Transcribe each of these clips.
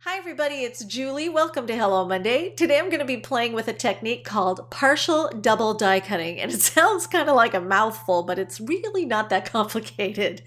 Hi everybody, it's Julie. Welcome to Hello Monday. Today I'm going to be playing with a technique called partial double die cutting, and it sounds kind of like a mouthful, but it's really not that complicated.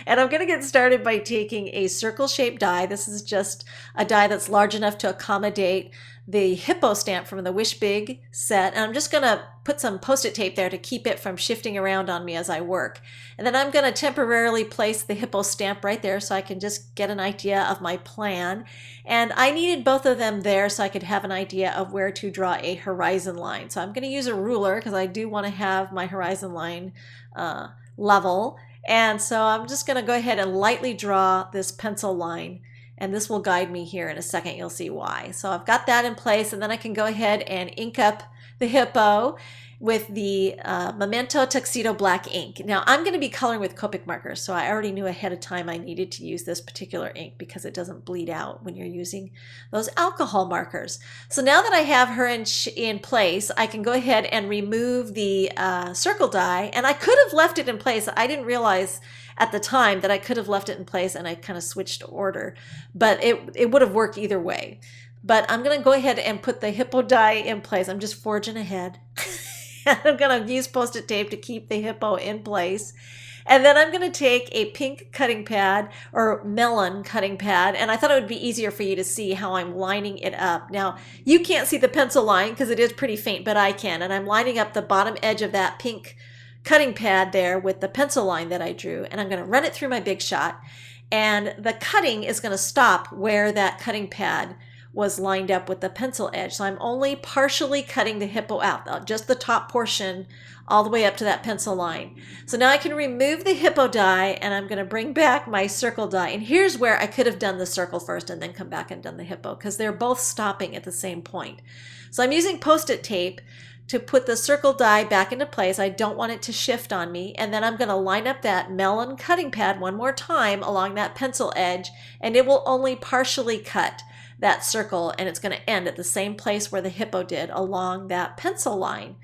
And I'm going to get started by taking a circle-shaped die. This is just a die that's large enough to accommodate the hippo stamp from the Wish Big set, and I'm just going to put some post-it tape there to keep it from shifting around on me as I work. And then I'm going to temporarily place the hippo stamp right there so I can just get an idea of my plan. And I needed both of them there so I could have an idea of where to draw a horizon line. So I'm going to use a ruler because I do want to have my horizon line level. And so I'm just going to go ahead and lightly draw this pencil line. And this will guide me here in a second. You'll see why. So I've got that in place, and then I can go ahead and ink up the hippo with the Memento Tuxedo black ink. Now I'm going to be coloring with Copic markers, so I already knew ahead of time I needed to use this particular ink because it doesn't bleed out when you're using those alcohol markers. So now that I have her in place, I can go ahead and remove the circle die, and I could have left it in place. I didn't realize at the time that I could have left it in place, and I kind of switched order, but it would have worked either way. But I'm going to go ahead and put the hippo die in place. I'm just forging ahead. I'm going to use post-it tape to keep the hippo in place. And then I'm going to take a pink cutting pad or melon cutting pad, and I thought it would be easier for you to see how I'm lining it up. Now, you can't see the pencil line because it is pretty faint, but I can. And I'm lining up the bottom edge of that pink cutting pad there with the pencil line that I drew, and I'm going to run it through my Big Shot. And the cutting is going to stop where that cutting pad was lined up with the pencil edge. So I'm only partially cutting the hippo out, just the top portion all the way up to that pencil line. So now I can remove the hippo die, and I'm going to bring back my circle die. And here's where I could have done the circle first and then come back and done the hippo, because they're both stopping at the same point. So I'm using post-it tape to put the circle die back into place. I don't want it to shift on me. And then I'm going to line up that melon cutting pad one more time along that pencil edge, and it will only partially cut that circle, and it's going to end at the same place where the hippo did along that pencil line.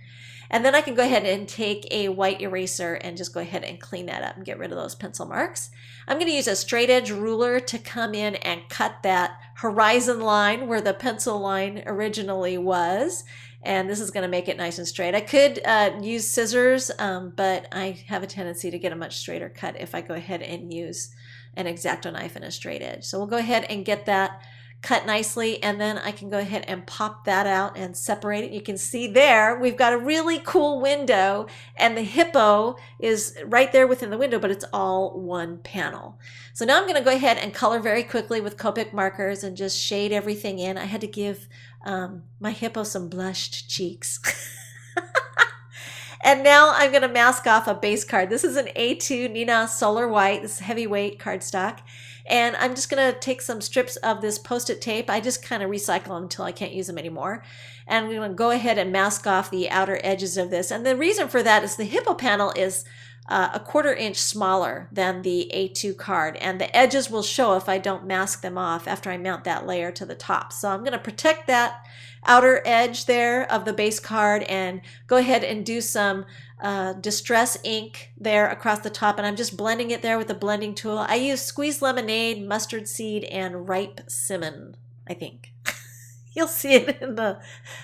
And then I can go ahead and take a white eraser and just go ahead and clean that up and get rid of those pencil marks. I'm going to use a straight edge ruler to come in and cut that horizon line where the pencil line originally was. And this is going to make it nice and straight. I could use scissors, but I have a tendency to get a much straighter cut if I go ahead and use an X-Acto knife and a straight edge. So we'll go ahead and get that cut nicely, and then I can go ahead and pop that out and separate it. You can see there we've got a really cool window, and the hippo is right there within the window, but it's all one panel. So now I'm going to go ahead and color very quickly with Copic markers and just shade everything in. I had to give my hippo some blushed cheeks. And now I'm going to mask off a base card. This is an A2 Nina Solar White. This is heavyweight cardstock. And I'm just going to take some strips of this post-it tape. I just kind of recycle them until I can't use them anymore. And I'm going to go ahead and mask off the outer edges of this. And the reason for that is the hippo panel is a 1/4 inch smaller than the A2 card, and the edges will show if I don't mask them off after I mount that layer to the top. So I'm going to protect that outer edge there of the base card and go ahead and do some distress ink there across the top, and I'm just blending it there with the blending tool. I use squeezed lemonade, mustard seed, and ripe cinnamon, I think. You'll see it in the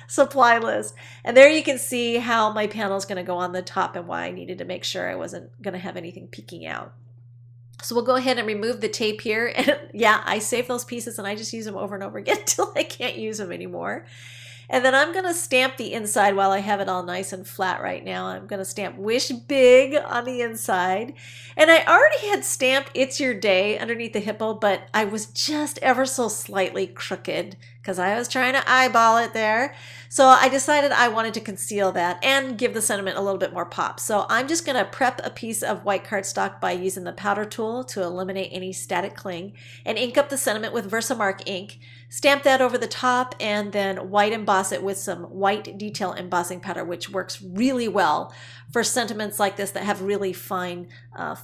supply list. And there you can see how my panel is going to go on the top and why I needed to make sure I wasn't going to have anything peeking out. So we'll go ahead and remove the tape here. And yeah, I save those pieces and I just use them over and over again until I can't use them anymore. And then I'm going to stamp the inside while I have it all nice and flat right now. I'm going to stamp Wish Big on the inside. And I already had stamped It's Your Day underneath the hippo, but I was just ever so slightly crooked because I was trying to eyeball it there. So I decided I wanted to conceal that and give the sentiment a little bit more pop. So I'm just going to prep a piece of white cardstock by using the powder tool to eliminate any static cling and ink up the sentiment with Versamark ink. Stamp that over the top and then white emboss it with some white detail embossing powder, which works really well for sentiments like this that have really fine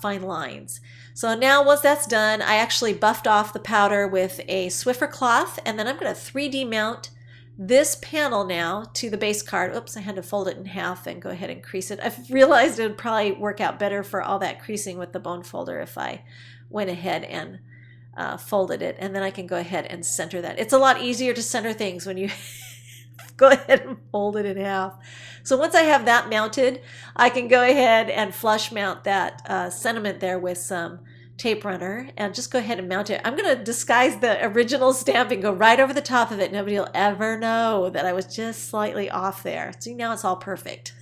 lines. So now once that's done, I actually buffed off the powder with a Swiffer cloth, and then I'm going to 3D mount this panel now to the base card. Oops, I had to fold it in half and go ahead and crease it. I've realized it would probably work out better for all that creasing with the bone folder if I went ahead and folded it, and then I can go ahead and center that. It's a lot easier to center things when you go ahead and fold it in half. So once I have that mounted, I can go ahead and flush mount that sentiment there with some tape runner and just go ahead and mount it. I'm going to disguise the original stamp and go right over the top of it. Nobody will ever know that I was just slightly off there. See, now it's all perfect.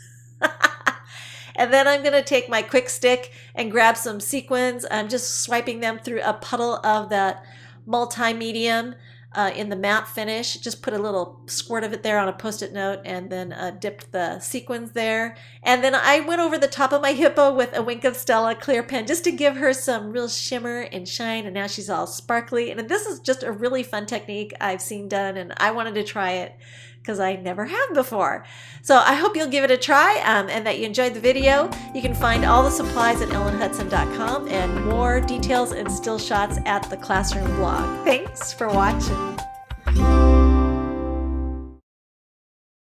And then I'm going to take my quick stick and grab some sequins. I'm just swiping them through a puddle of that multi-medium in the matte finish. Just put a little squirt of it there on a post-it note and then dipped the sequins there. And then I went over the top of my hippo with a Wink of Stella clear pen just to give her some real shimmer and shine, and now she's all sparkly. And this is just a really fun technique I've seen done, and I wanted to try it because I never have before. So I hope you'll give it a try and that you enjoyed the video. You can find all the supplies at ellenhutson.com and more details and still shots at the Classroom blog. Thanks for watching.